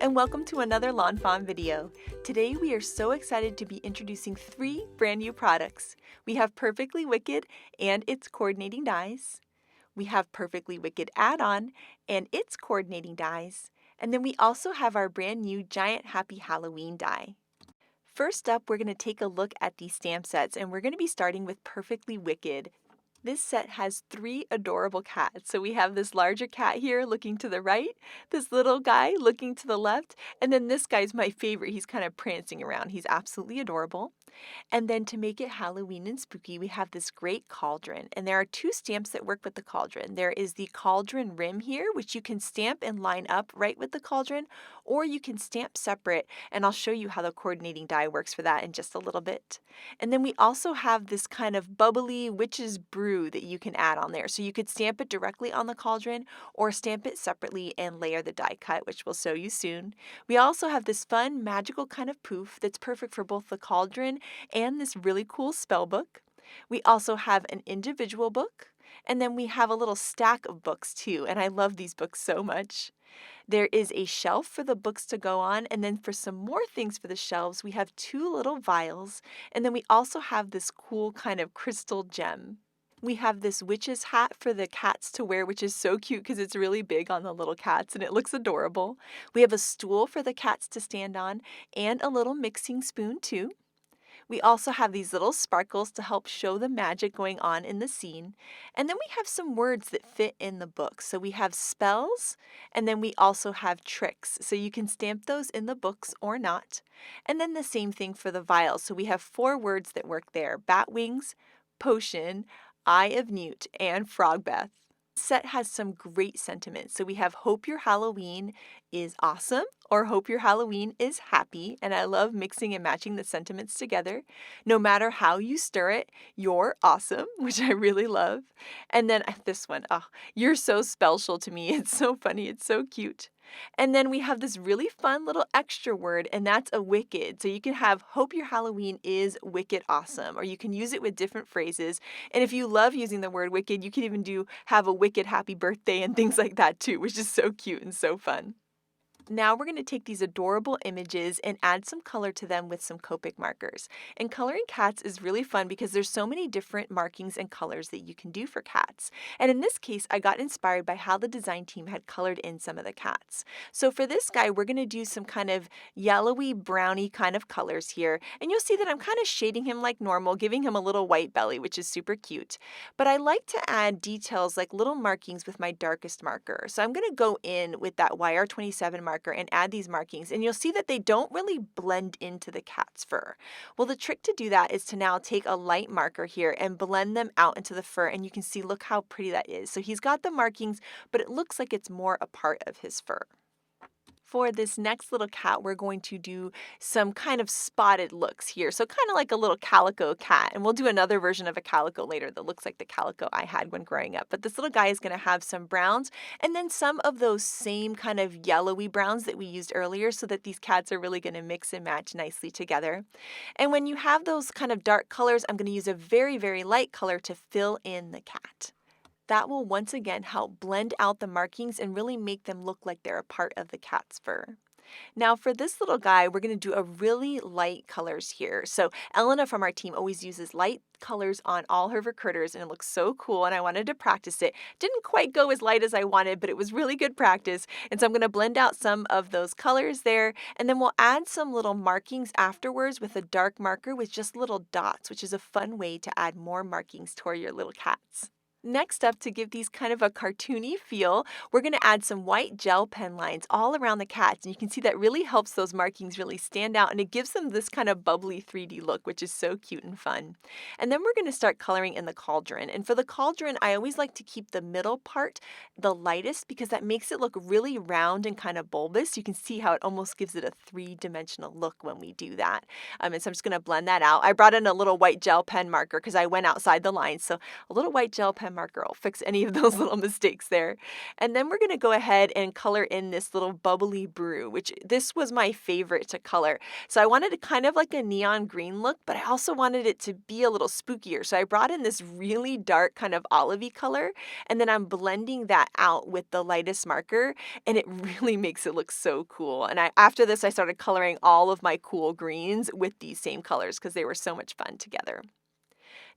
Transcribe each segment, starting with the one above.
and welcome to another lawnfawn video. Today we are so excited to be introducing 3 brand new products. We have Purrfectly Wicked and its coordinating dies. We have Purrfectly Wicked add-on and its coordinating dies. And then we also have our brand new Giant Happy Halloween die. First up, we're going to take a look at these stamp sets, and we're going to be starting with Purrfectly Wicked. This set has 3 adorable cats. So we have this larger cat here looking to the right, this little guy looking to the left, and then this guy's my favorite. He's kind of prancing around. He's absolutely adorable. And then to make it Halloween and spooky, we have this great cauldron. And there are 2 stamps that work with the cauldron. There is the cauldron rim here, which you can stamp and line up right with the cauldron, or you can stamp separate, and I'll show you how the coordinating die works for that in just a little bit. And then we also have this kind of bubbly witch's brew that you can add on there. So you could stamp it directly on the cauldron or stamp it separately and layer the die cut, which we'll show you soon. We also have this fun magical kind of poof that's perfect for both the cauldron and this really cool spell book. We also have an individual book, and then we have a little stack of books too, and I love these books so much. There is a shelf for the books to go on, and then for some more things for the shelves, we have 2 little vials, and then we also have this cool kind of crystal gem. We have this witch's hat for the cats to wear, which is so cute because it's really big on the little cats and it looks adorable. We have a stool for the cats to stand on and a little mixing spoon too. We also have these little sparkles to help show the magic going on in the scene. And then we have some words that fit in the book. So we have spells, and then we also have tricks. So you can stamp those in the books or not. And then the same thing for the vials. So we have 4 words that work there: bat wings, potion, eye of newt, and frog bath. This set has some great sentiments. So we have hope your Halloween is awesome, or hope your Halloween is happy, and I love mixing and matching the sentiments together. No matter how you stir it, you're awesome, which I really love. And then this one, oh, you're so special to me. It's so funny. It's so cute. And then we have this really fun little extra word, and that's a wicked. So you can have hope your Halloween is wicked awesome, or you can use it with different phrases. And if you love using the word wicked, you can even have a wicked happy birthday and things like that too, which is so cute and so fun. Now we're going to take these adorable images and add some color to them with some Copic markers. And coloring cats is really fun because there's so many different markings and colors that you can do for cats. And in this case, I got inspired by how the design team had colored in some of the cats. So for this guy, we're going to do some kind of yellowy, browny kind of colors here. And you'll see that I'm kind of shading him like normal, giving him a little white belly, which is super cute. But I like to add details like little markings with my darkest marker. So I'm going to go in with that YR27 marker and add these markings, and you'll see that they don't really blend into the cat's fur. Well, the trick to do that is to now take a light marker here and blend them out into the fur, and you can see, look how pretty that is. So he's got the markings, but it looks like it's more a part of his fur. For this next little cat, we're going to do some kind of spotted looks here. So kind of like a little calico cat. And we'll do another version of a calico later that looks like the calico I had when growing up. But this little guy is going to have some browns and then some of those same kind of yellowy browns that we used earlier, so that these cats are really going to mix and match nicely together. And when you have those kind of dark colors, I'm going to use a very, very light color to fill in the cat. That will once again help blend out the markings and really make them look like they're a part of the cat's fur. Now for this little guy, we're going to do a really light colors here. So Elena from our team always uses light colors on all her critters, and it looks so cool, and I wanted to practice it. Didn't quite go as light as I wanted, but it was really good practice. And so I'm going to blend out some of those colors there, and then we'll add some little markings afterwards with a dark marker with just little dots, which is a fun way to add more markings toward your little cats. Next up, to give these kind of a cartoony feel, we're going to add some white gel pen lines all around the cats. And you can see that really helps those markings really stand out, and it gives them this kind of bubbly 3D look, which is so cute and fun. And then we're going to start coloring in the cauldron. And for the cauldron, I always like to keep the middle part the lightest because that makes it look really round and kind of bulbous. You can see how it almost gives it a 3-dimensional look when we do that. And so I'm just going to blend that out. I brought in a little white gel pen marker because I went outside the line. So a little white gel pen marker will fix any of those little mistakes there. And then we're going to go ahead and color in this little bubbly brew, which this was my favorite to color. So I wanted kind of like a neon green look, but I also wanted it to be a little spookier. So I brought in this really dark kind of olivey color, and then I'm blending that out with the lightest marker, and it really makes it look so cool. And after this, I started coloring all of my cool greens with these same colors because they were so much fun together.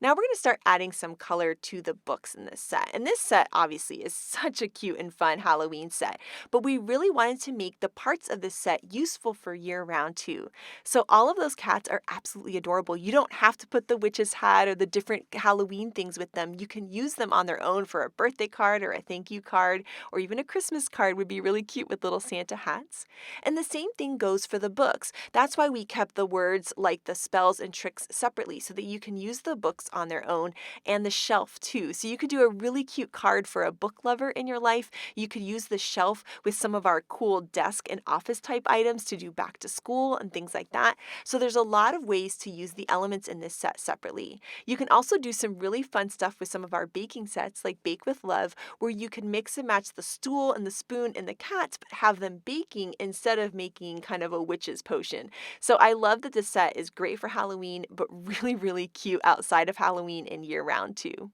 Now we're going to start adding some color to the books in this set. And this set obviously is such a cute and fun Halloween set, but we really wanted to make the parts of this set useful for year-round too. So all of those cats are absolutely adorable. You don't have to put the witch's hat or the different Halloween things with them. You can use them on their own for a birthday card or a thank you card, or even a Christmas card would be really cute with little Santa hats. And the same thing goes for the books. That's why we kept the words like the spells and tricks separately so that you can use the books on their own, and the shelf too. So you could do a really cute card for a book lover in your life. You could use the shelf with some of our cool desk and office type items to do back to school and things like that. So there's a lot of ways to use the elements in this set separately. You can also do some really fun stuff with some of our baking sets like Bake with Love, where you can mix and match the stool and the spoon and the cats, but have them baking instead of making kind of a witch's potion. So I love that this set is great for Halloween, but really, really cute outside of Halloween and year-round too.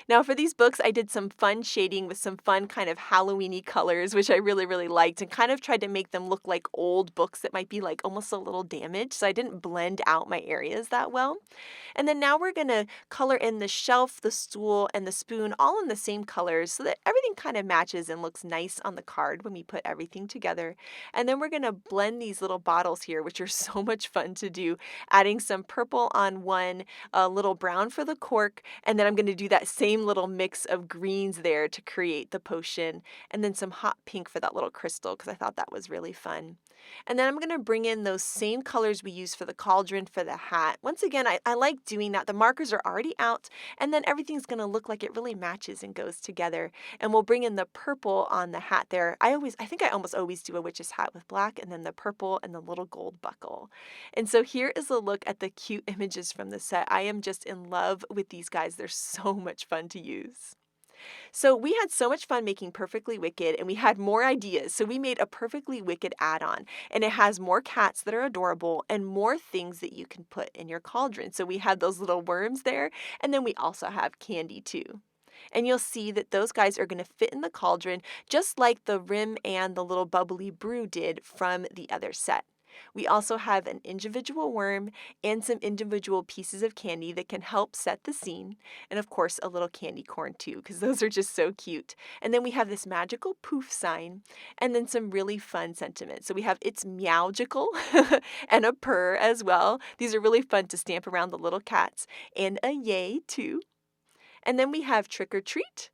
Now for these books, I did some fun shading with some fun kind of Halloween-y colors, which I really, really liked, and kind of tried to make them look like old books that might be like almost a little damaged, so I didn't blend out my areas that well. And then now we're going to color in the shelf, the stool, and the spoon all in the same colors so that everything kind of matches and looks nice on the card when we put everything together. And then we're going to blend these little bottles here, which are so much fun to do, adding some purple on one, a little brown for the cork, and then I'm going to do that same little mix of greens there to create the potion, and then some hot pink for that little crystal because I thought that was really fun. And then I'm going to bring in those same colors we used for the cauldron for the hat. Once again, I like doing that. The markers are already out, and then everything's going to look like it really matches and goes together. And we'll bring in the purple on the hat there. I think I almost always do a witch's hat with black, and then the purple and the little gold buckle. And so here is a look at the cute images from the set. I am just in love with these guys. They're so much fun to use. So we had so much fun making Purrfectly Wicked, and we had more ideas. So we made a Purrfectly Wicked add-on, and it has more cats that are adorable and more things that you can put in your cauldron. So we had those little worms there, and then we also have candy too. And you'll see that those guys are going to fit in the cauldron just like the rim and the little bubbly brew did from the other set. We also have an individual worm and some individual pieces of candy that can help set the scene. And of course, a little candy corn too, because those are just so cute. And then we have this magical poof sign and then some really fun sentiments. So we have it's meowgical and a purr as well. These are really fun to stamp around the little cats, and a yay too. And then we have trick or treat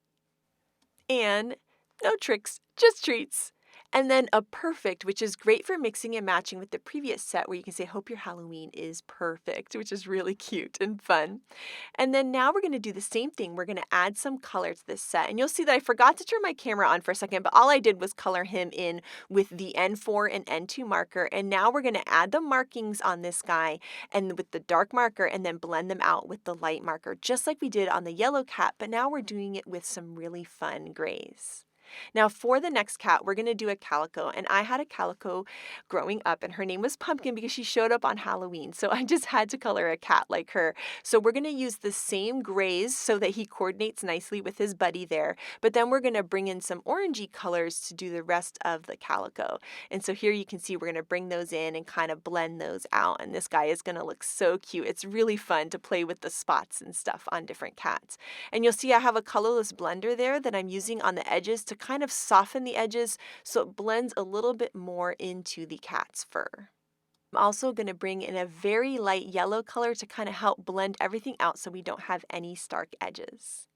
and no tricks, just treats. And then a perfect, which is great for mixing and matching with the previous set where you can say, hope your Halloween is perfect, which is really cute and fun. And then now we're going to do the same thing. We're going to add some color to this set. And you'll see that I forgot to turn my camera on for a second, but all I did was color him in with the N4 and N2 marker. And now we're going to add the markings on this guy and with the dark marker and then blend them out with the light marker, just like we did on the yellow cat, but now we're doing it with some really fun grays. Now for the next cat, we're going to do a calico, and I had a calico growing up, and her name was Pumpkin because she showed up on Halloween, so I just had to color a cat like her. So we're going to use the same grays so that he coordinates nicely with his buddy there, but then we're going to bring in some orangey colors to do the rest of the calico. And so here you can see we're going to bring those in and kind of blend those out, and this guy is going to look so cute. It's really fun to play with the spots and stuff on different cats. And you'll see I have a colorless blender there that I'm using on the edges to kind of soften the edges so it blends a little bit more into the cat's fur. I'm also going to bring in a very light yellow color to kind of help blend everything out so we don't have any stark edges.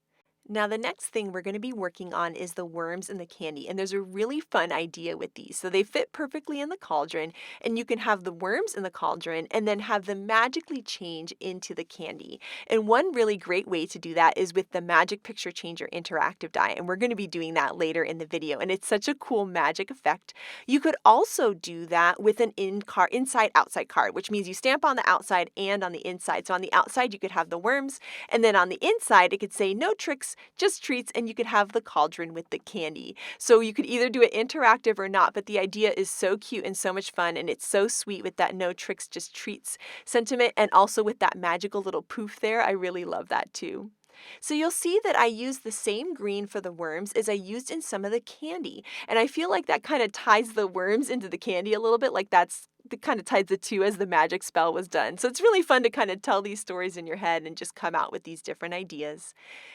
Now the next thing we're going to be working on is the worms and the candy, and there's a really fun idea with these. So they fit perfectly in the cauldron, and you can have the worms in the cauldron and then have them magically change into the candy. And one really great way to do that is with the Magic Picture Changer interactive die, and we're going to be doing that later in the video, and it's such a cool magic effect. You could also do that with an inside-outside card, which means you stamp on the outside and on the inside. So on the outside you could have the worms, and then on the inside it could say no tricks, just treats, and you could have the cauldron with the candy. So you could either do it interactive or not, but the idea is so cute and so much fun, and it's so sweet with that no tricks, just treats sentiment, and also with that magical little poof there. I really love that too. So you'll see that I used the same green for the worms as I used in some of the candy. And I feel like that kind of ties the worms into the candy a little bit, like that's that kind of ties the two as the magic spell was done. So it's really fun to kind of tell these stories in your head and just come out with these different ideas.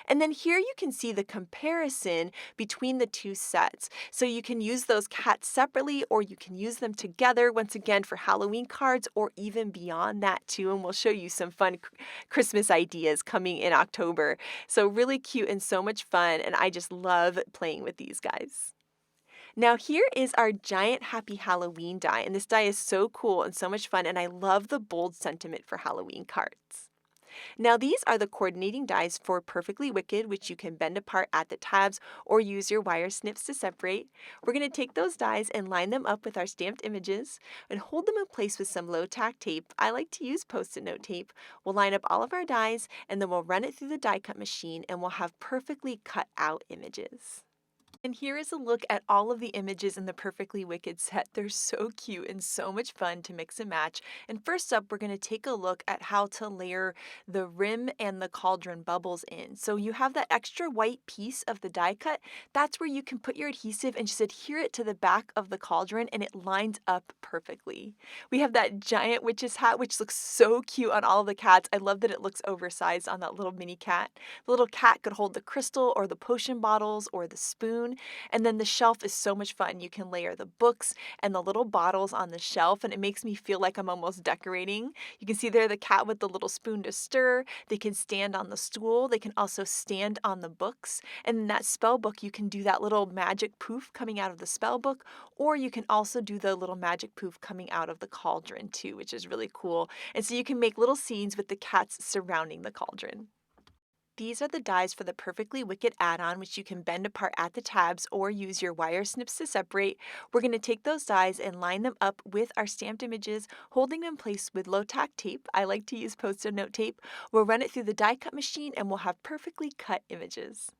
And then here you can see the comparison between the two sets. So you can use those cats separately, or you can use them together once again for Halloween cards, or even beyond that too. And we'll show you some fun Christmas ideas coming in October. So really cute and so much fun, and I just love playing with these guys. Now here is our giant happy Halloween die, and this die is so cool and so much fun, and I love the bold sentiment for Halloween cards. Now these are the coordinating dies for Perfectly Wicked, which you can bend apart at the tabs or use your wire snips to separate. We're going to take those dies and line them up with our stamped images and hold them in place with some low tack tape. I like to use Post-it note tape. We'll line up all of our dies and then we'll run it through the die cut machine and we'll have perfectly cut out images. And here is a look at all of the images in the Perfectly Wicked set. They're so cute and so much fun to mix and match. And first up, we're going to take a look at how to layer the rim and the cauldron bubbles in. So you have that extra white piece of the die cut. That's where you can put your adhesive and just adhere it to the back of the cauldron, and it lines up perfectly. We have that giant witch's hat, which looks so cute on all of the cats. I love that it looks oversized on that little mini cat. The little cat could hold the crystal or the potion bottles or the spoon. And then the shelf is so much fun. You can layer the books and the little bottles on the shelf, and it makes me feel like I'm almost decorating. You can see there the cat with the little spoon to stir. They can stand on the stool. They can also stand on the books. And in that spell book, you can do that little magic poof coming out of the spell book, or you can also do the little magic poof coming out of the cauldron too, which is really cool. And so you can make little scenes with the cats surrounding the cauldron. These are the dies for the Perfectly Wicked add-on, which you can bend apart at the tabs or use your wire snips to separate. We're going to take those dies and line them up with our stamped images, holding them in place with low tack tape. I like to use Post-it note tape. We'll run it through the die cut machine and we'll have perfectly cut images.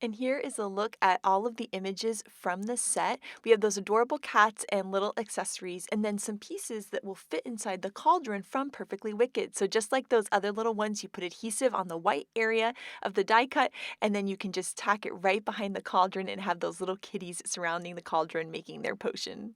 And here is a look at all of the images from the set. We have those adorable cats and little accessories, and then some pieces that will fit inside the cauldron from Perfectly Wicked. So just like those other little ones, you put adhesive on the white area of the die cut, and then you can just tack it right behind the cauldron and have those little kitties surrounding the cauldron making their potion.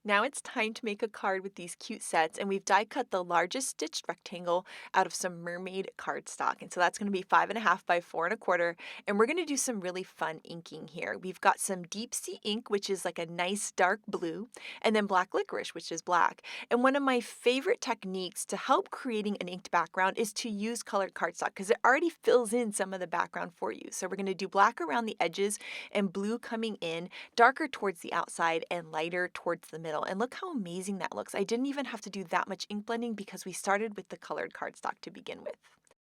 Now it's time to make a card with these cute sets, and we've die cut the largest stitched rectangle out of some mermaid cardstock. And so that's going to be 5.5 by 4.25, and we're going to do some really fun inking here. We've got some deep sea ink, which is like a nice dark blue, and then black licorice, which is black. And one of my favorite techniques to help creating an inked background is to use colored cardstock because it already fills in some of the background for you. So we're going to do black around the edges and blue coming in, darker towards the outside and lighter towards the middle. And look how amazing that looks. I didn't even have to do that much ink blending because we started with the colored cardstock to begin with.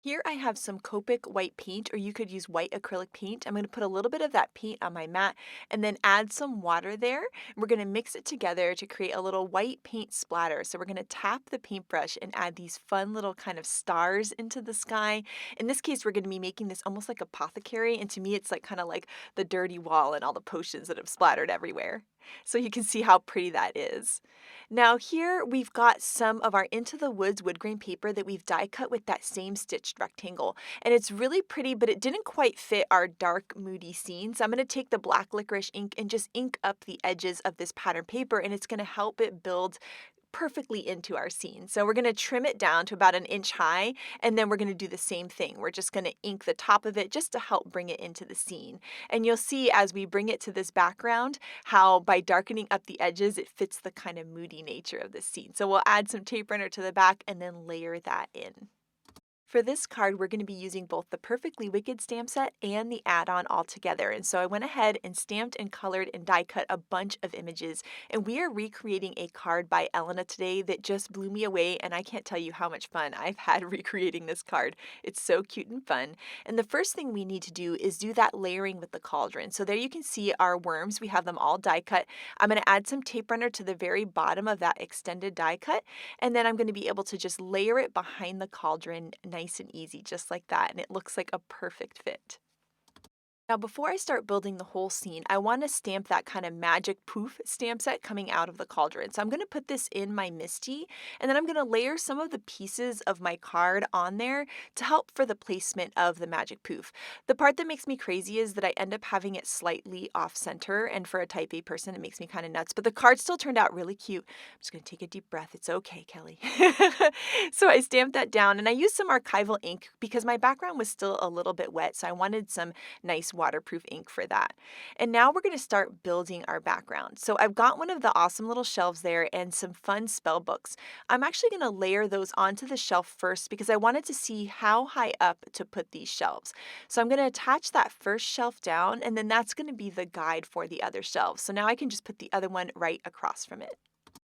Here I have some Copic white paint, or you could use white acrylic paint. I'm going to put a little bit of that paint on my mat and then add some water there. We're going to mix it together to create a little white paint splatter. So we're going to tap the paintbrush and add these fun little kind of stars into the sky. In this case, we're going to be making this almost like apothecary, and to me it's like kind of like the dirty wall and all the potions that have splattered everywhere. So you can see how pretty that is. Now here we've got some of our Into the Woods wood grain paper that we've die cut with that same stitched rectangle. And it's really pretty, but it didn't quite fit our dark, moody scene. So I'm going to take the black licorice ink and just ink up the edges of this pattern paper, and it's going to help it build perfectly into our scene. So we're going to trim it down to about 1 inch high, and then we're going to do the same thing. We're just going to ink the top of it just to help bring it into the scene. And you'll see as we bring it to this background how by darkening up the edges it fits the kind of moody nature of the scene. So we'll add some tape runner to the back and then layer that in. For this card, we're going to be using both the Perfectly Wicked stamp set and the add-on all together. And so I went ahead and stamped and colored and die cut a bunch of images. And we are recreating a card by Elena today that just blew me away, and I can't tell you how much fun I've had recreating this card. It's so cute and fun. And the first thing we need to do is do that layering with the cauldron. So there you can see our worms. We have them all die cut. I'm going to add some tape runner to the very bottom of that extended die cut, and then I'm going to be able to just layer it behind the cauldron nice and easy, just like that, and it looks like a perfect fit. Now, before I start building the whole scene, I want to stamp that kind of magic poof stamp set coming out of the cauldron. So I'm going to put this in my Misty, and then I'm going to layer some of the pieces of my card on there to help for the placement of the magic poof. The part that makes me crazy is that I end up having it slightly off center, and for a type A person, it makes me kind of nuts. But the card still turned out really cute. I'm just going to take a deep breath. It's okay, Kelly. So I stamped that down, and I used some archival ink because my background was still a little bit wet, so I wanted some nice waterproof ink for that. And now we're going to start building our background. So I've got one of the awesome little shelves there and some fun spell books. I'm actually going to layer those onto the shelf first because I wanted to see how high up to put these shelves. So I'm going to attach that first shelf down, and then that's going to be the guide for the other shelves. So now I can just put the other one right across from it.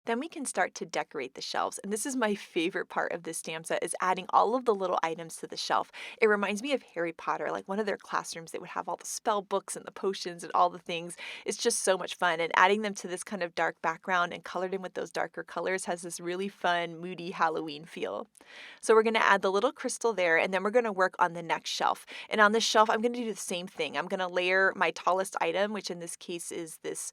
Then we can start to decorate the shelves. And this is my favorite part of this stamp set, is adding all of the little items to the shelf. It reminds me of Harry Potter, like one of their classrooms, they would have all the spell books and the potions and all the things. It's just so much fun. And adding them to this kind of dark background and colored in with those darker colors has this really fun, moody Halloween feel. So we're going to add the little crystal there, and then we're going to work on the next shelf. And on this shelf, I'm going to do the same thing. I'm going to layer my tallest item, which in this case is this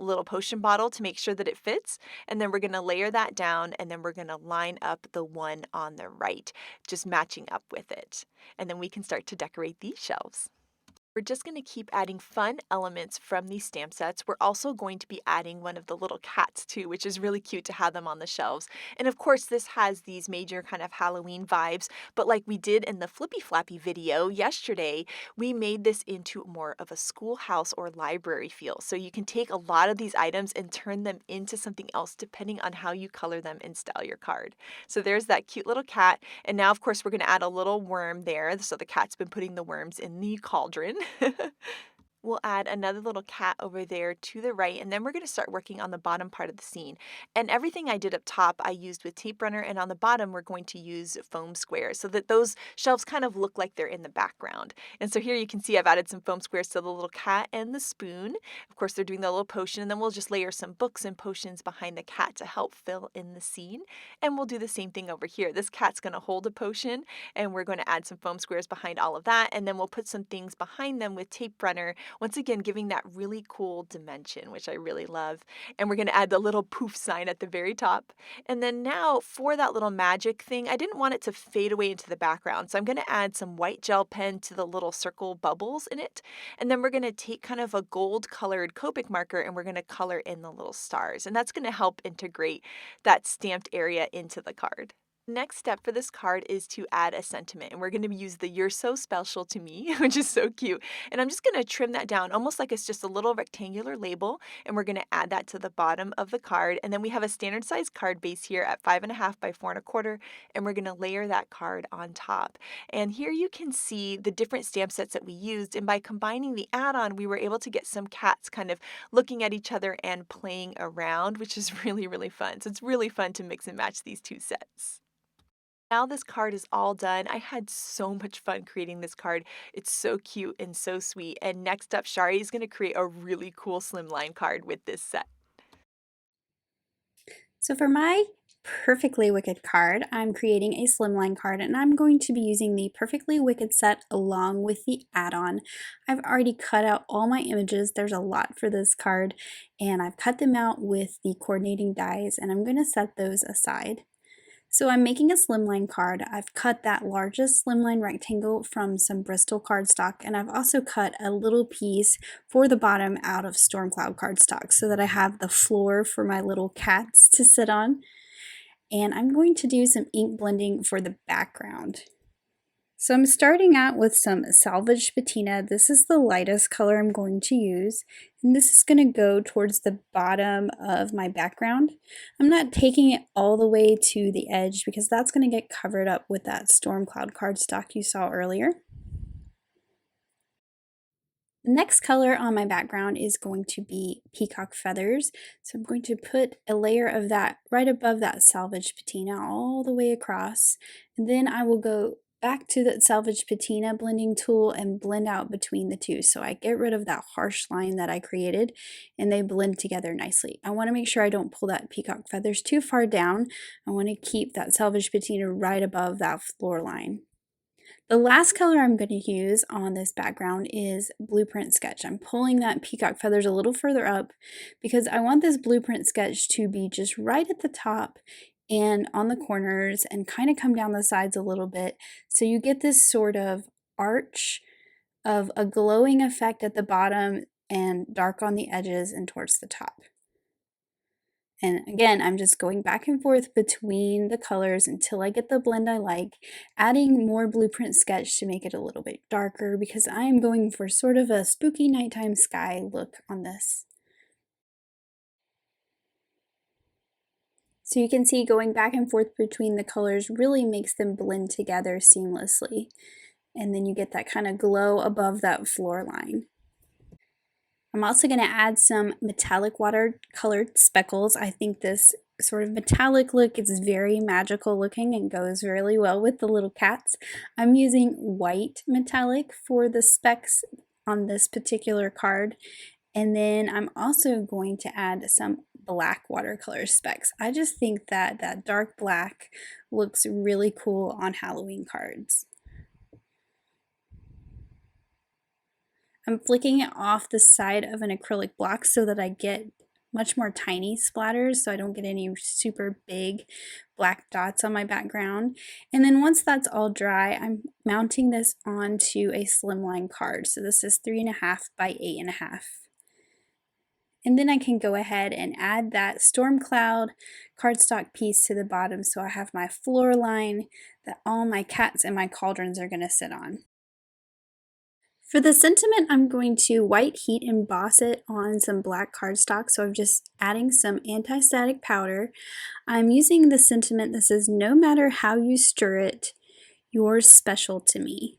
little potion bottle, to make sure that it fits. And then we're going to layer that down, and then we're going to line up the one on the right, just matching up with it. And then we can start to decorate these shelves. We're just going to keep adding fun elements from these stamp sets. We're also going to be adding one of the little cats too, which is really cute to have them on the shelves. And of course, this has these major kind of Halloween vibes, but like we did in the Flippy Flappy video yesterday, we made this into more of a schoolhouse or library feel. So you can take a lot of these items and turn them into something else depending on how you color them and style your card. So there's that cute little cat. And now, of course, we're going to add a little worm there. So the cat's been putting the worms in the cauldron. We'll add another little cat over there to the right, and then we're going to start working on the bottom part of the scene. And everything I did up top I used with tape runner, and on the bottom we're going to use foam squares so that those shelves kind of look like they're in the background. And so here you can see I've added some foam squares to the little cat and the spoon. Of course, they're doing the little potion, and then we'll just layer some books and potions behind the cat to help fill in the scene. And we'll do the same thing over here. This cat's going to hold a potion, and we're going to add some foam squares behind all of that, and then we'll put some things behind them with tape runner, once again giving that really cool dimension, which I really love. And we're going to add the little poof sign at the very top. And then now for that little magic thing, I didn't want it to fade away into the background, so I'm going to add some white gel pen to the little circle bubbles in it. And then we're going to take kind of a gold colored Copic marker, and we're going to color in the little stars. And that's going to help integrate that stamped area into the card. Next step for this card is to add a sentiment, and we're going to use the "You're So Special to Me," which is so cute. And I'm just going to trim that down almost like it's just a little rectangular label, and we're going to add that to the bottom of the card. And then we have a standard size card base here at 5.5 by 4.25, and we're going to layer that card on top. And here you can see the different stamp sets that we used, and by combining the add-on, we were able to get some cats kind of looking at each other and playing around, which is really, really fun. So it's really fun to mix and match these two sets. Now this card is all done. I had so much fun creating this card. It's so cute and so sweet. And next up, Shari is going to create a really cool slimline card with this set. So for my Perfectly Wicked card, I'm creating a slimline card, and I'm going to be using the Perfectly Wicked set along with the add-on. I've already cut out all my images. There's a lot for this card, and I've cut them out with the coordinating dies, and I'm going to set those aside. So I'm making a slimline card. I've cut that largest slimline rectangle from some Bristol cardstock, and I've also cut a little piece for the bottom out of Stormcloud cardstock so that I have the floor for my little cats to sit on. And I'm going to do some ink blending for the background. So I'm starting out with some salvaged patina. This is the lightest color I'm going to use, and this is going to go towards the bottom of my background. I'm not taking it all the way to the edge because that's going to get covered up with that Stormcloud cardstock you saw earlier. The next color on my background is going to be Peacock Feathers. So I'm going to put a layer of that right above that salvaged patina all the way across. And then I will go back to the salvaged patina blending tool and blend out between the two. So I get rid of that harsh line that I created and they blend together nicely. I want to make sure I don't pull that Peacock Feathers too far down. I want to keep that salvaged patina right above that floor line. The last color I'm going to use on this background is Blueprint Sketch. I'm pulling that Peacock Feathers a little further up because I want this Blueprint Sketch to be just right at the top and on the corners and kind of come down the sides a little bit. So you get this sort of arch of a glowing effect at the bottom and dark on the edges and towards the top. And again, I'm just going back and forth between the colors until I get the blend I like, adding more Blueprint Sketch to make it a little bit darker because I am going for sort of a spooky nighttime sky look on this. So you can see going back and forth between the colors really makes them blend together seamlessly. And then you get that kind of glow above that floor line. I'm also going to add some metallic watercolored speckles. I think this sort of metallic look is very magical looking and goes really well with the little cats. I'm using white metallic for the specks on this particular card. And then I'm also going to add some black watercolor specks. I just think that that dark black looks really cool on Halloween cards. I'm flicking it off the side of an acrylic block so that I get much more tiny splatters so I don't get any super big black dots on my background. And then once that's all dry, I'm mounting this onto a slimline card. So this is 3.5 by 8.5. And then I can go ahead and add that storm cloud cardstock piece to the bottom so I have my floor line that all my cats and my cauldrons are going to sit on. For the sentiment, I'm going to white heat emboss it on some black cardstock, so I'm just adding some anti-static powder. I'm using the sentiment that says, no matter how you stir it, you're special to me.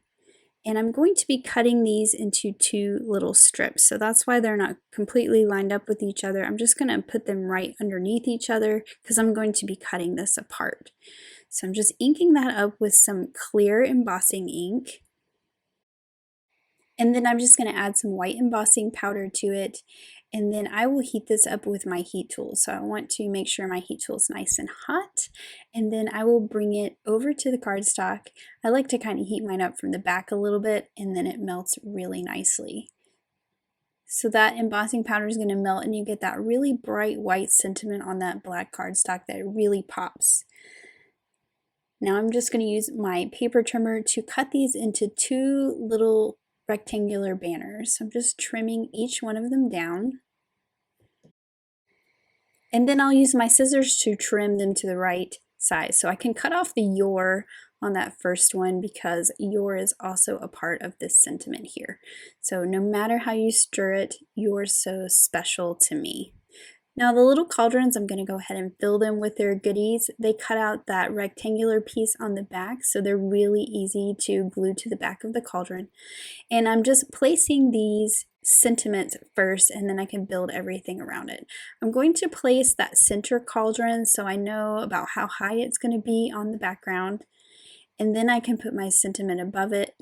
And I'm going to be cutting these into 2 little strips, so that's why they're not completely lined up with each other. I'm just going to put them right underneath each other because I'm going to be cutting this apart. So I'm just inking that up with some clear embossing ink. And then I'm just going to add some white embossing powder to it. And then I will heat this up with my heat tool. So I want to make sure my heat tool is nice and hot. And then I will bring it over to the cardstock. I like to kind of heat mine up from the back a little bit and then it melts really nicely. So that embossing powder is going to melt and you get that really bright white sentiment on that black cardstock that really pops. Now I'm just going to use my paper trimmer to cut these into 2 little rectangular banners. So I'm just trimming each one of them down. And then I'll use my scissors to trim them to the right size. So I can cut off the your on that first one because your is also a part of this sentiment here. So no matter how you stir it, you're so special to me. Now the little cauldrons, I'm going to go ahead and fill them with their goodies. They cut out that rectangular piece on the back, so they're really easy to glue to the back of the cauldron. And I'm just placing these sentiments first and then I can build everything around it. I'm going to place that center cauldron so I know about how high it's going to be on the background. And then I can put my sentiment above it.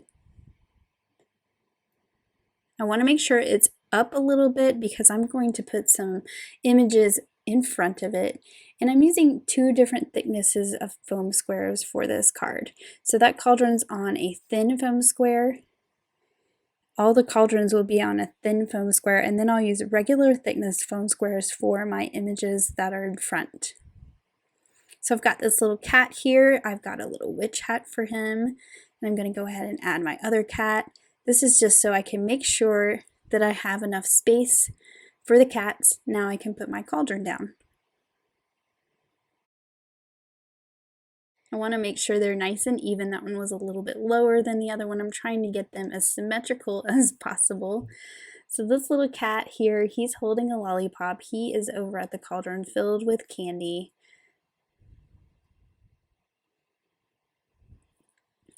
I want to make sure it's up a little bit because I'm going to put some images in front of it. And I'm using 2 different thicknesses of foam squares for this card. So that cauldron's on a thin foam square. All the cauldrons will be on a thin foam square, and then I'll use regular thickness foam squares for my images that are in front. So I've got this little cat here. I've got a little witch hat for him. And I'm going to go ahead and add my other cat. This is just so I can make sure that I have enough space for the cats. Now I can put my cauldron down. I want to make sure they're nice and even. That one was a little bit lower than the other one. I'm trying to get them as symmetrical as possible. So this little cat here, he's holding a lollipop. He is over at the cauldron filled with candy.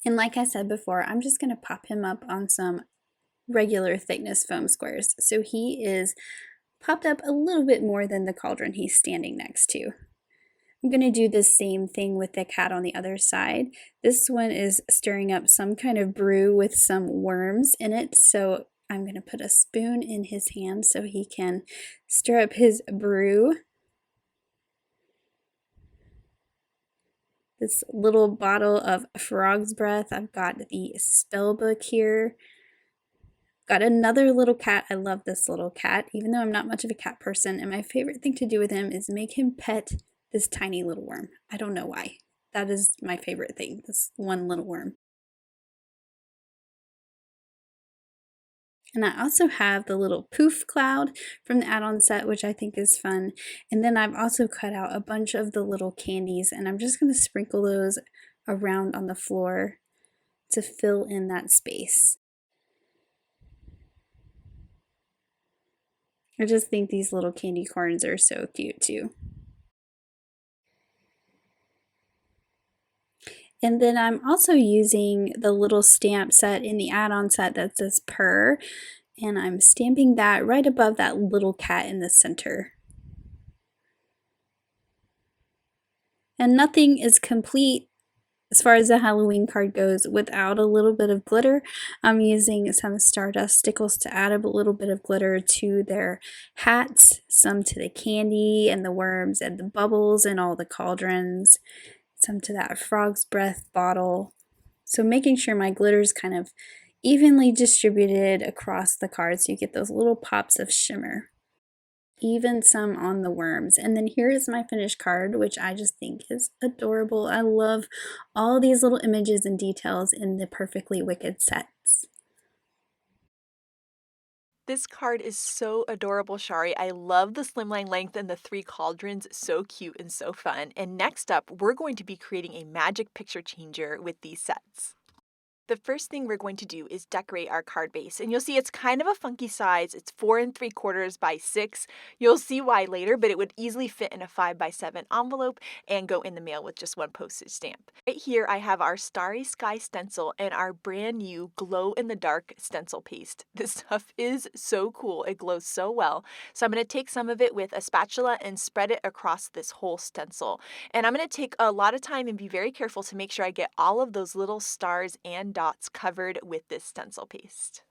And like I said before, I'm just going to pop him up on some regular thickness foam squares. So he is popped up a little bit more than the cauldron he's standing next to. I'm going to do the same thing with the cat on the other side. This one is stirring up some kind of brew with some worms in it. So I'm going to put a spoon in his hand so he can stir up his brew. this little bottle of frog's breath. I've got the spell book here. Got another little cat. I love this little cat, even though I'm not much of a cat person. And my favorite thing to do with him is make him pet this tiny little worm. I don't know why. That is my favorite thing, this one little worm. And I also have the little poof cloud from the add-on set, which I think is fun. And then I've also cut out a bunch of the little candies, and I'm just going to sprinkle those around on the floor to fill in that space. I just think these little candy corns are so cute too. And then I'm also using the little stamp set in the add-on set that says Purr, and I'm stamping that right above that little cat in the center. And nothing is complete as far as the Halloween card goes without a little bit of glitter. I'm using some Stardust stickles to add a little bit of glitter to their hats, some to the candy and the worms and the bubbles and all the cauldrons, some to that frog's breath bottle. So making sure my glitter is kind of evenly distributed across the card so you get those little pops of shimmer. Even some on the worms. And then here is my finished card, which I just think is adorable. I love all these little images and details in the Purrfectly Wicked sets. This card is so adorable, Shari. I love the slimline length and the 3 cauldrons. So cute and so fun. And next up, we're going to be creating a magic picture changer with these sets. The first thing we're going to do is decorate our card base, and you'll see it's kind of a funky size. It's 4 3/4 by 6. You'll see why later, but it would easily fit in a 5 by 7 envelope and go in the mail with just one postage stamp. Right here I have our Starry Sky stencil and our brand new glow-in-the-dark stencil paste. This stuff is so cool. It glows so well. So I'm going to take some of it with a spatula and spread it across this whole stencil. And I'm going to take a lot of time and be very careful to make sure I get all of those little stars and dots covered with this stencil paste.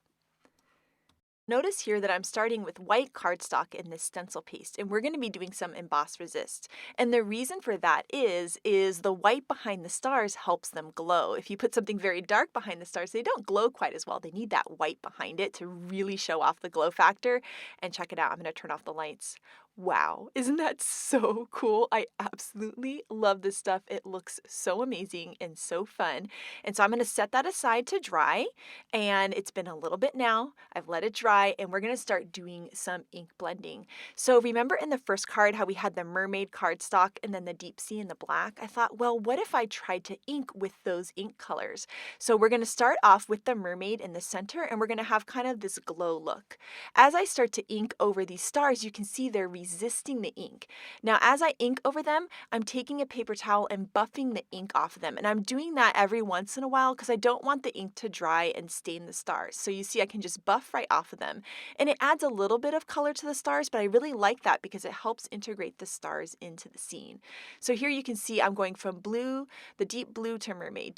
Notice here that I'm starting with white cardstock in this stencil paste, and we're going to be doing some Emboss Resist. And the reason for that is the white behind the stars helps them glow. If you put something very dark behind the stars, they don't glow quite as well. They need that white behind it to really show off the glow factor. And check it out, I'm going to turn off the lights. Wow, isn't that so cool? I absolutely love this stuff. It looks so amazing and so fun. And so I'm going to set that aside to dry. And it's been a little bit now. I've let it dry, and we're going to start doing some ink blending. So remember in the first card how we had the mermaid cardstock and then the deep sea and the black? I thought, well, what if I tried to ink with those ink colors? So we're going to start off with the mermaid in the center, and we're going to have kind of this glow look. As I start to ink over these stars, you can see they're resisting the ink. Now, as I ink over them, I'm taking a paper towel and buffing the ink off of them. And I'm doing that every once in a while because I don't want the ink to dry and stain the stars. So you see I can just buff right off of them. And it adds a little bit of color to the stars, but I really like that because it helps integrate the stars into the scene. So here you can see I'm going from blue, the deep blue to mermaid,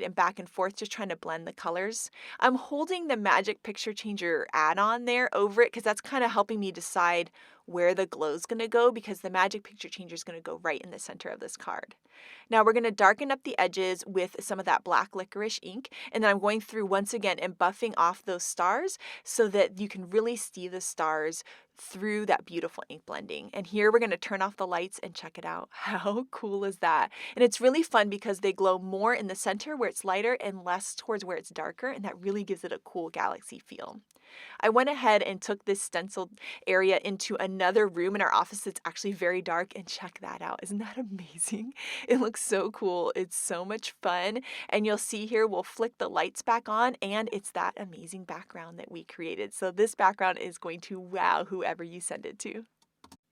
and back and forth, just trying to blend the colors. I'm holding the Magic Picture Changer add-on there over it because that's kind of helping me decide where the glow is going to go, because the Magic Picture Changer is going to go right in the center of this card. Now we're going to darken up the edges with some of that black licorice ink, and then I'm going through once again and buffing off those stars so that you can really see the stars through that beautiful ink blending. And here we're going to turn off the lights and check it out. How cool is that? And it's really fun because they glow more in the center where it's lighter and less towards where it's darker, and that really gives it a cool galaxy feel. I went ahead and took this stencil area into another room in our office that's actually very dark, and check that out. Isn't that amazing? It looks so cool. It's so much fun. And you'll see here we'll flick the lights back on, and it's that amazing background that we created. So this background is going to wow whoever you send it to.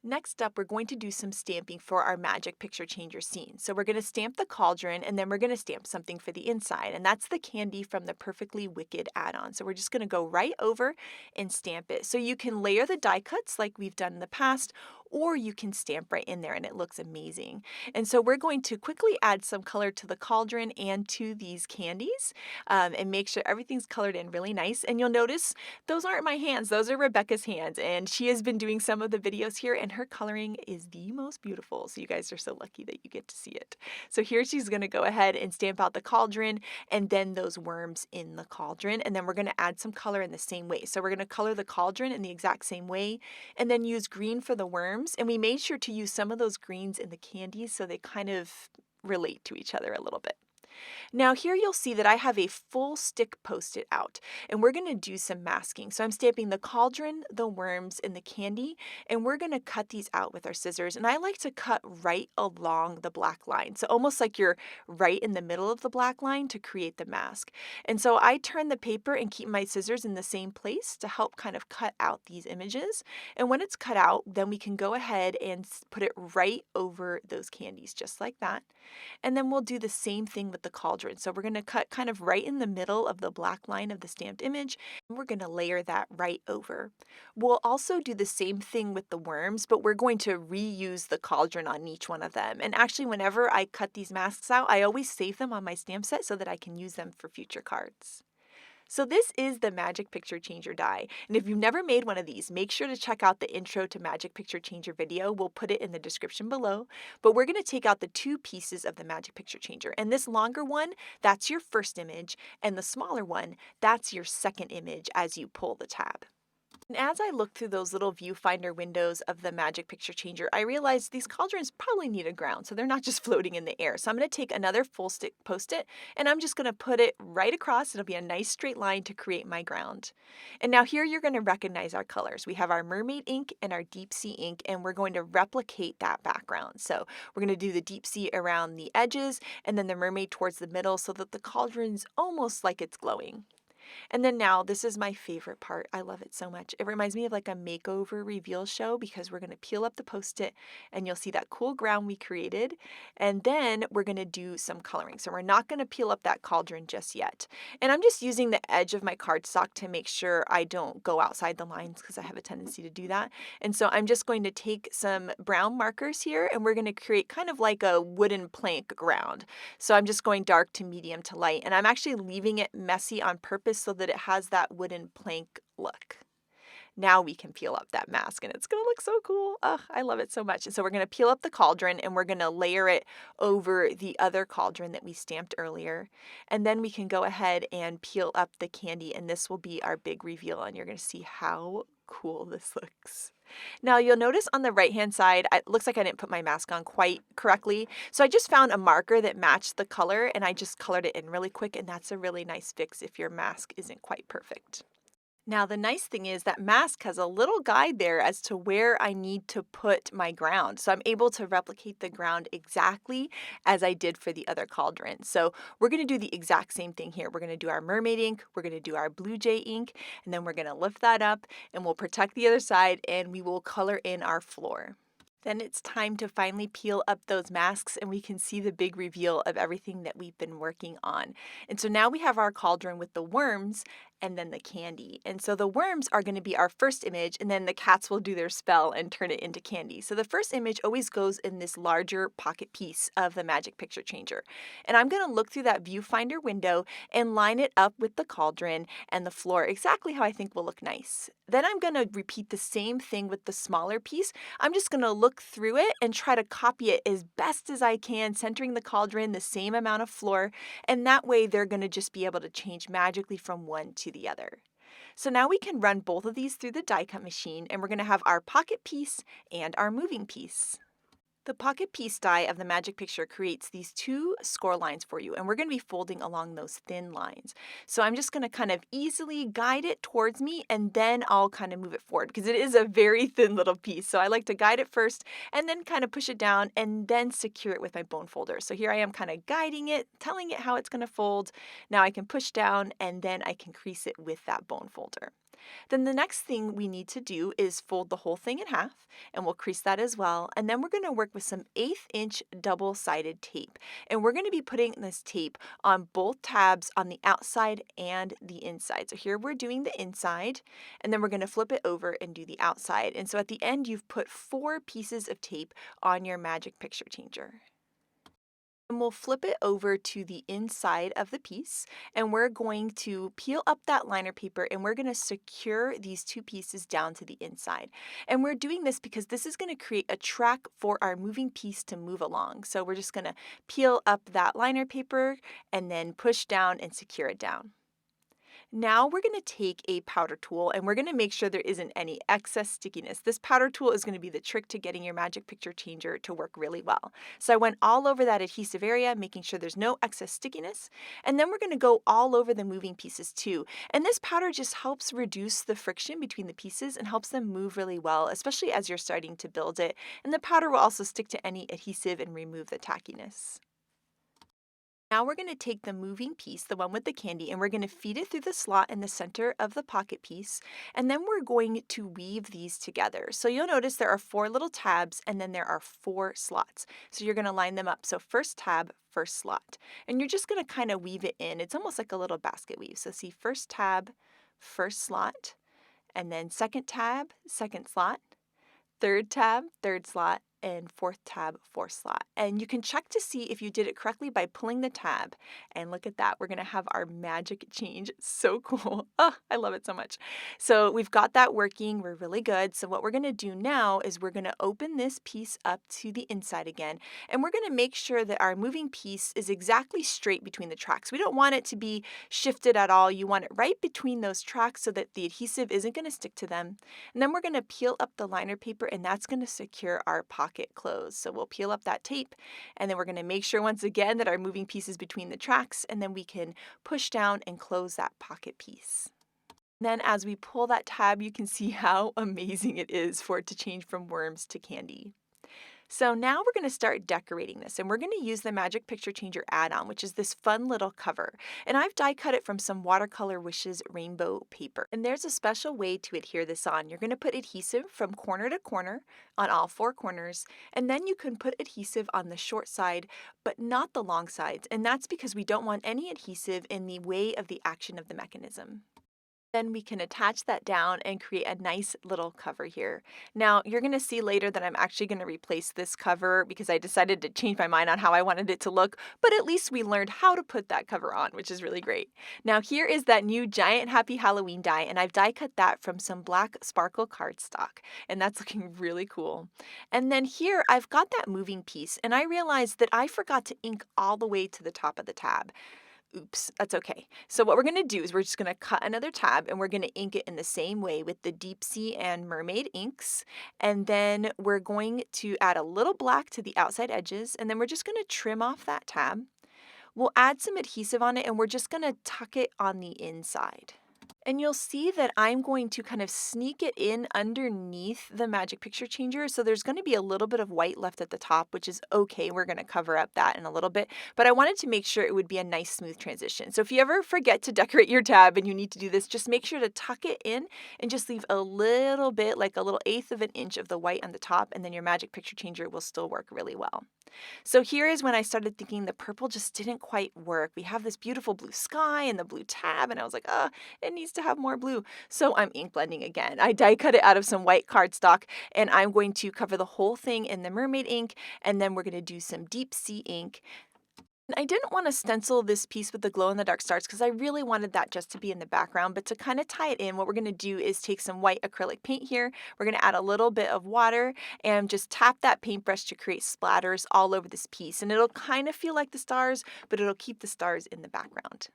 Next up, we're going to do some stamping for our Magic Picture Changer scene. So we're going to stamp the cauldron, and then we're going to stamp something for the inside, and that's the candy from the Purrfectly Wicked add-on. So we're just going to go right over and stamp it. So you can layer the die cuts like we've done in the past, or you can stamp right in there and it looks amazing. And so we're going to quickly add some color to the cauldron and to these candies, and make sure everything's colored in really nice. And you'll notice those aren't my hands, those are Rebecca's hands, and she has been doing some of the videos here, and her coloring is the most beautiful. So you guys are so lucky that you get to see it. So here she's going to go ahead and stamp out the cauldron and then those worms in the cauldron, and then we're going to add some color in the same way. So we're going to color the cauldron in the exact same way and then use green for the worms, and we made sure to use some of those greens in the candies so they kind of relate to each other a little bit. Now here you'll see that I have a full stick Post-it out, and we're going to do some masking. So I'm stamping the cauldron, the worms, and the candy, and we're going to cut these out with our scissors. And I like to cut right along the black line, so almost like you're right in the middle of the black line to create the mask. And so I turn the paper and keep my scissors in the same place to help kind of cut out these images. And when it's cut out, then we can go ahead and put it right over those candies, just like that. And then we'll do the same thing with the cauldron. So we're going to cut kind of right in the middle of the black line of the stamped image, and we're going to layer that right over. We'll also do the same thing with the worms, but we're going to reuse the cauldron on each one of them. And actually, whenever I cut these masks out, I always save them on my stamp set so that I can use them for future cards. So this is the Magic Picture Changer die, and if you've never made one of these, make sure to check out the Intro to Magic Picture Changer video. We'll put it in the description below, but we're going to take out the two pieces of the Magic Picture Changer, and this longer one, that's your first image, and the smaller one, that's your second image as you pull the tab. And as I look through those little viewfinder windows of the Magic Picture Changer, I realized these cauldrons probably need a ground, so they're not just floating in the air. So I'm going to take another full stick Post-it, and I'm just going to put it right across. It'll be a nice straight line to create my ground. And now here you're going to recognize our colors. We have our mermaid ink and our deep sea ink, and we're going to replicate that background. So we're going to do the deep sea around the edges, and then the mermaid towards the middle so that the cauldron's almost like it's glowing. And then now, this is my favorite part. I love it so much. It reminds me of like a makeover reveal show because we're going to peel up the Post-it and you'll see that cool ground we created. And then we're going to do some coloring. So we're not going to peel up that cauldron just yet. And I'm just using the edge of my cardstock to make sure I don't go outside the lines because I have a tendency to do that. And so I'm just going to take some brown markers here and we're going to create kind of like a wooden plank ground. So I'm just going dark to medium to light. And I'm actually leaving it messy on purpose so that it has that wooden plank look. Now we can peel up that mask and it's going to look so cool. Oh, I love it so much. And so we're going to peel up the cauldron and we're going to layer it over the other cauldron that we stamped earlier. And then we can go ahead and peel up the candy and this will be our big reveal and you're going to see how cool this looks. Now you'll notice on the right hand side, it looks like I didn't put my mask on quite correctly. So I just found a marker that matched the color and I just colored it in really quick, and that's a really nice fix if your mask isn't quite perfect. Now the nice thing is that mask has a little guide there as to where I need to put my ground. So I'm able to replicate the ground exactly as I did for the other cauldron. So we're going to do the exact same thing here. We're going to do our mermaid ink, we're going to do our blue jay ink, and then we're going to lift that up and we'll protect the other side and we will color in our floor. Then it's time to finally peel up those masks and we can see the big reveal of everything that we've been working on. And so now we have our cauldron with the worms and then the candy. And so the worms are going to be our first image and then the cats will do their spell and turn it into candy. So the first image always goes in this larger pocket piece of the Magic Picture Changer. And I'm going to look through that viewfinder window and line it up with the cauldron and the floor exactly how I think will look nice. Then I'm going to repeat the same thing with the smaller piece. I'm just going to look through it and try to copy it as best as I can, centering the cauldron the same amount of floor, and that way they're going to just be able to change magically from one to the other. So now we can run both of these through the die cut machine and we're going to have our pocket piece and our moving piece. The pocket piece die of the Magic Picture creates these two score lines for you, and we're going to be folding along those thin lines. So I'm just going to kind of easily guide it towards me, and then I'll kind of move it forward because it is a very thin little piece. So I like to guide it first, and then kind of push it down, and then secure it with my bone folder. So here I am kind of guiding it, telling it how it's going to fold. Now I can push down, and then I can crease it with that bone folder. Then the next thing we need to do is fold the whole thing in half, and we'll crease that as well. And then we're going to work work with some 1/8 inch double-sided tape. And we're going to be putting this tape on both tabs on the outside and the inside. So here we're doing the inside, and then we're going to flip it over and do the outside. And so at the end, you've put 4 pieces of tape on your magic picture changer. And we'll flip it over to the inside of the piece, and we're going to peel up that liner paper, and we're going to secure these 2 pieces down to the inside. And we're doing this because this is going to create a track for our moving piece to move along. So we're just going to peel up that liner paper and then push down and secure it down. Now we're going to take a powder tool and we're going to make sure there isn't any excess stickiness. This powder tool is going to be the trick to getting your magic picture changer to work really well. So I went all over that adhesive area, making sure there's no excess stickiness. And then we're going to go all over the moving pieces too. And this powder just helps reduce the friction between the pieces and helps them move really well, especially as you're starting to build it. And the powder will also stick to any adhesive and remove the tackiness. Now we're going to take the moving piece, the one with the candy, and we're going to feed it through the slot in the center of the pocket piece, and then we're going to weave these together. So you'll notice there are 4 little tabs, and then there are 4 slots. So you're going to line them up. So first tab, first slot. And you're just going to kind of weave it in. It's almost like a little basket weave. So see, first tab, first slot, and then second tab, second slot, third tab, third slot, and fourth tab, fourth slot. And you can check to see if you did it correctly by pulling the tab. And look at that, we're going to have our magic change. It's so cool. Oh, I love it so much. So we've got that working. We're really good. So what we're going to do now is we're going to open this piece up to the inside again. And we're going to make sure that our moving piece is exactly straight between the tracks. We don't want it to be shifted at all. You want it right between those tracks so that the adhesive isn't going to stick to them. And then we're going to peel up the liner paper, and that's going to secure our pocket closed. So we'll peel up that tape, and then we're going to make sure once again that our moving piece is between the tracks, and then we can push down and close that pocket piece. Then as we pull that tab, you can see how amazing it is for it to change from worms to candy. So now we're going to start decorating this, and we're going to use the Magic Picture Changer add-on, which is this fun little cover. And I've die cut it from some Watercolor Wishes rainbow paper. And there's a special way to adhere this on. You're going to put adhesive from corner to corner on all 4 corners, and then you can put adhesive on the short side, but not the long sides. And that's because we don't want any adhesive in the way of the action of the mechanism. Then we can attach that down and create a nice little cover here. Now, you're going to see later that I'm actually going to replace this cover because I decided to change my mind on how I wanted it to look, but at least we learned how to put that cover on, which is really great. Now, here is that new giant Happy Halloween die, and I've die cut that from some black sparkle cardstock, and that's looking really cool. And then here, I've got that moving piece, and I realized that I forgot to ink all the way to the top of the tab. Oops, that's okay. So what we're going to do is we're just going to cut another tab, and we're going to ink it in the same way with the Deep Sea and Mermaid inks. And then we're going to add a little black to the outside edges, and then we're just going to trim off that tab. We'll add some adhesive on it, and we're just going to tuck it on the inside. And you'll see that I'm going to kind of sneak it in underneath the Magic Picture Changer. So there's going to be a little bit of white left at the top, which is okay. We're going to cover up that in a little bit. But I wanted to make sure it would be a nice smooth transition. So if you ever forget to decorate your tab and you need to do this, just make sure to tuck it in and just leave a little bit, like a little 1/8 of an inch of the white on the top, and then your Magic Picture Changer will still work really well. So here is when I started thinking the purple just didn't quite work. We have this beautiful blue sky and the blue tab, and I was like, it needs to have more blue. So I'm ink blending again. I die cut it out of some white cardstock, and I'm going to cover the whole thing in the mermaid ink, and then we're going to do some deep sea ink. I didn't want to stencil this piece with the glow-in-the-dark stars because I really wanted that just to be in the background, but to kind of tie it in, what we're going to do is take some white acrylic paint here. We're going to add a little bit of water and just tap that paintbrush to create splatters all over this piece. And it'll kind of feel like the stars, but it'll keep the stars in the background.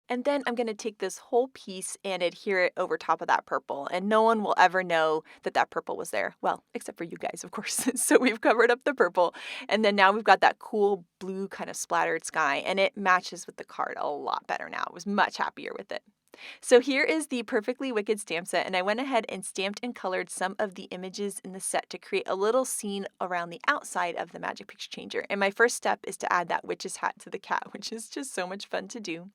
And then I'm going to take this whole piece and adhere it over top of that purple, and no one will ever know that that purple was there. Well, except for you guys, of course. So we've covered up the purple, and then now we've got that cool blue kind of splattered sky, and it matches with the card a lot better now. I was much happier with it. So here is the Perfectly Wicked stamp set, and I went ahead and stamped and colored some of the images in the set to create a little scene around the outside of the Magic Picture Changer. And my first step is to add that witch's hat to the cat, which is just so much fun to do.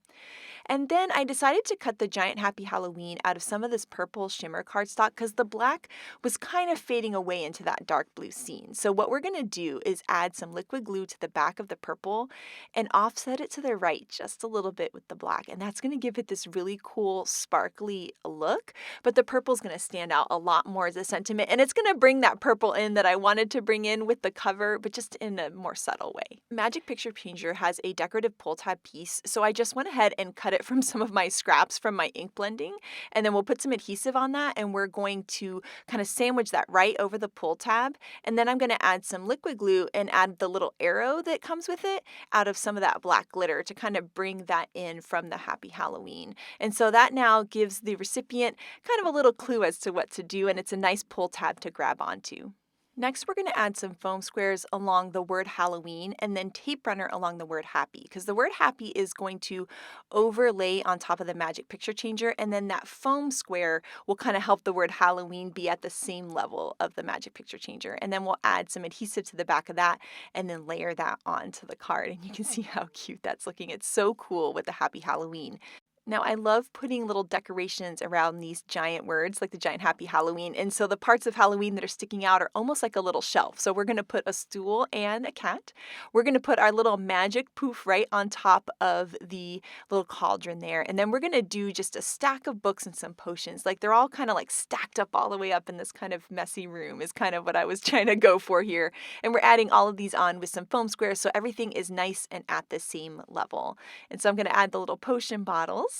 And then I decided to cut the giant Happy Halloween out of some of this purple shimmer cardstock because the black was kind of fading away into that dark blue scene. So what we're going to do is add some liquid glue to the back of the purple and offset it to the right just a little bit with the black. And that's going to give it this really cool sparkly look, but the purple is going to stand out a lot more as a sentiment, and it's going to bring that purple in that I wanted to bring in with the cover, but just in a more subtle way. Magic Picture Changer has a decorative pull tab piece, so I just went ahead and cut it from some of my scraps from my ink blending, and then we'll put some adhesive on that, and we're going to kind of sandwich that right over the pull tab, and then I'm going to add some liquid glue and add the little arrow that comes with it out of some of that black glitter to kind of bring that in from the Happy Halloween. And so that now gives the recipient kind of a little clue as to what to do, and it's a nice pull tab to grab onto. Next, we're going to add some foam squares along the word Halloween and then tape runner along the word happy, because the word happy is going to overlay on top of the Magic Picture Changer, and then that foam square will kind of help the word Halloween be at the same level of the Magic Picture Changer. And then we'll add some adhesive to the back of that and then layer that onto the card. And you can see how cute that's looking. It's so cool with the Happy Halloween. Now, I love putting little decorations around these giant words, like the giant Happy Halloween, and so the parts of Halloween that are sticking out are almost like a little shelf. So we're going to put a stool and a cat. We're going to put our little magic poof right on top of the little cauldron there, and then we're going to do just a stack of books and some potions. Like they're all kind of like stacked up all the way up in this kind of messy room is kind of what I was trying to go for here. And we're adding all of these on with some foam squares so everything is nice and at the same level. And so I'm going to add the little potion bottles.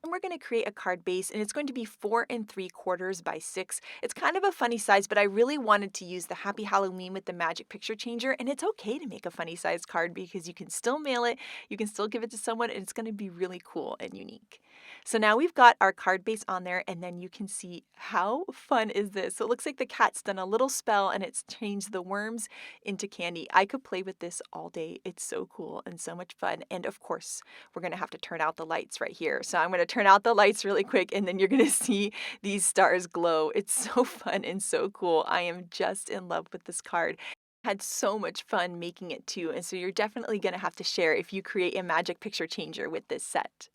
And we're going to create a card base, and it's going to be 4 3/4 by 6. It's kind of a funny size, but I really wanted to use the Happy Halloween with the Magic Picture Changer, and it's okay to make a funny size card because you can still mail it, you can still give it to someone, and it's going to be really cool and unique. So now we've got our card base on there, and then you can see how fun is this. So it looks like the cat's done a little spell and it's changed the worms into candy. I could play with this all day. It's so cool and so much fun. And of course, we're going to have to turn out the lights right here. So I'm going to turn out the lights really quick, and then you're going to see these stars glow. It's so fun and so cool. I am just in love with this card. Had so much fun making it too, and so you're definitely going to have to share if you create a Magic Picture Changer with this set.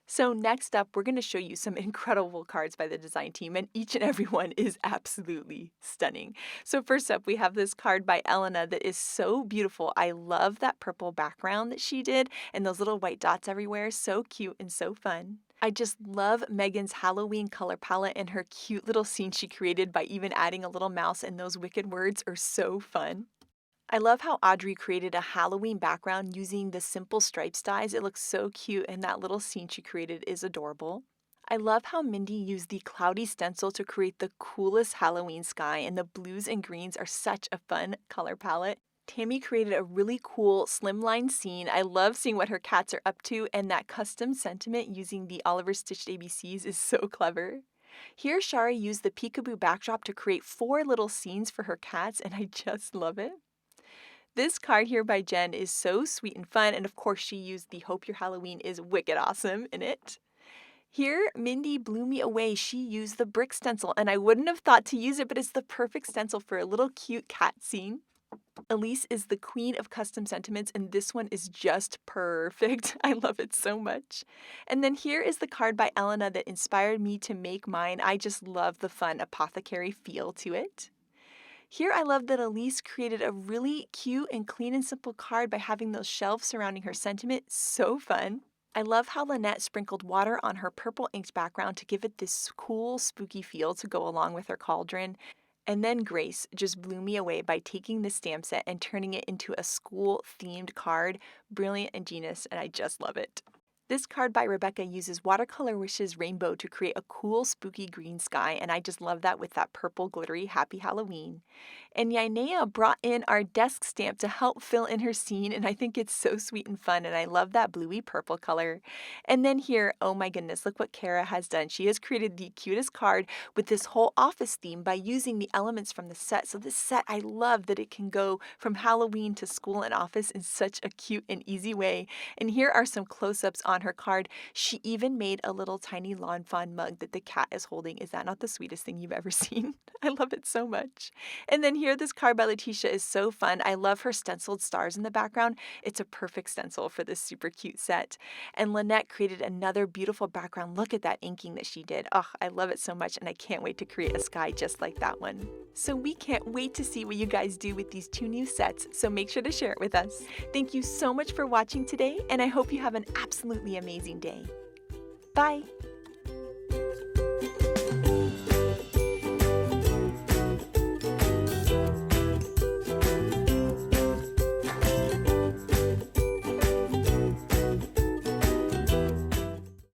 So next up, we're going to show you some incredible cards by the design team, and each and every one is absolutely stunning. So first up, we have this card by Elena that is so beautiful. I love that purple background that she did and those little white dots everywhere. So cute and so fun. I just love Megan's Halloween color palette and her cute little scene she created by even adding a little mouse, and those wicked words are so fun. I love how Audrey created a Halloween background using the simple stripes dyes. It looks so cute, and that little scene she created is adorable. I love how Mindy used the cloudy stencil to create the coolest Halloween sky, and the blues and greens are such a fun color palette. Tammy created a really cool slimline scene. I love seeing what her cats are up to, and that custom sentiment using the Oliver Stitched ABCs is so clever. Here, Shari used the peekaboo backdrop to create 4 little scenes for her cats, and I just love it. This card here by Jen is so sweet and fun, and of course she used the Hope Your Halloween is Wicked Awesome in it. Here, Mindy blew me away. She used the brick stencil, and I wouldn't have thought to use it, but it's the perfect stencil for a little cute cat scene. Elise is the queen of custom sentiments, and this one is just perfect. I love it so much. And then here is the card by Elena that inspired me to make mine. I just love the fun apothecary feel to it. Here I love that Elise created a really cute and clean and simple card by having those shelves surrounding her sentiment. So fun. I love how Lynette sprinkled water on her purple inked background to give it this cool, spooky feel to go along with her cauldron. And then Grace just blew me away by taking this stamp set and turning it into a school-themed card. Brilliant and genius, and I just love it. This card by Rebecca uses Watercolor Wishes Rainbow to create a cool, spooky green sky, and I just love that with that purple glittery Happy Halloween. And Yainea brought in our desk stamp to help fill in her scene, and I think it's so sweet and fun, and I love that bluey purple color. And then here, oh my goodness, look what Kara has done. She has created the cutest card with this whole office theme by using the elements from the set. So this set, I love that it can go from Halloween to school and office in such a cute and easy way. And here are some close-ups on on her card. She even made a little tiny lawnfawn mug that the cat is holding. Is that not the sweetest thing you've ever seen? I love it so much. And then here, this card by Letitia is so fun. I love her stenciled stars in the background. It's a perfect stencil for this super cute set. And Lynette created another beautiful background. Look at that inking that she did. Oh, I love it so much, and I can't wait to create a sky just like that one. So we can't wait to see what you guys do with these 2 new sets, so make sure to share it with us. Thank you so much for watching today, and I hope you have an absolutely amazing day. Bye!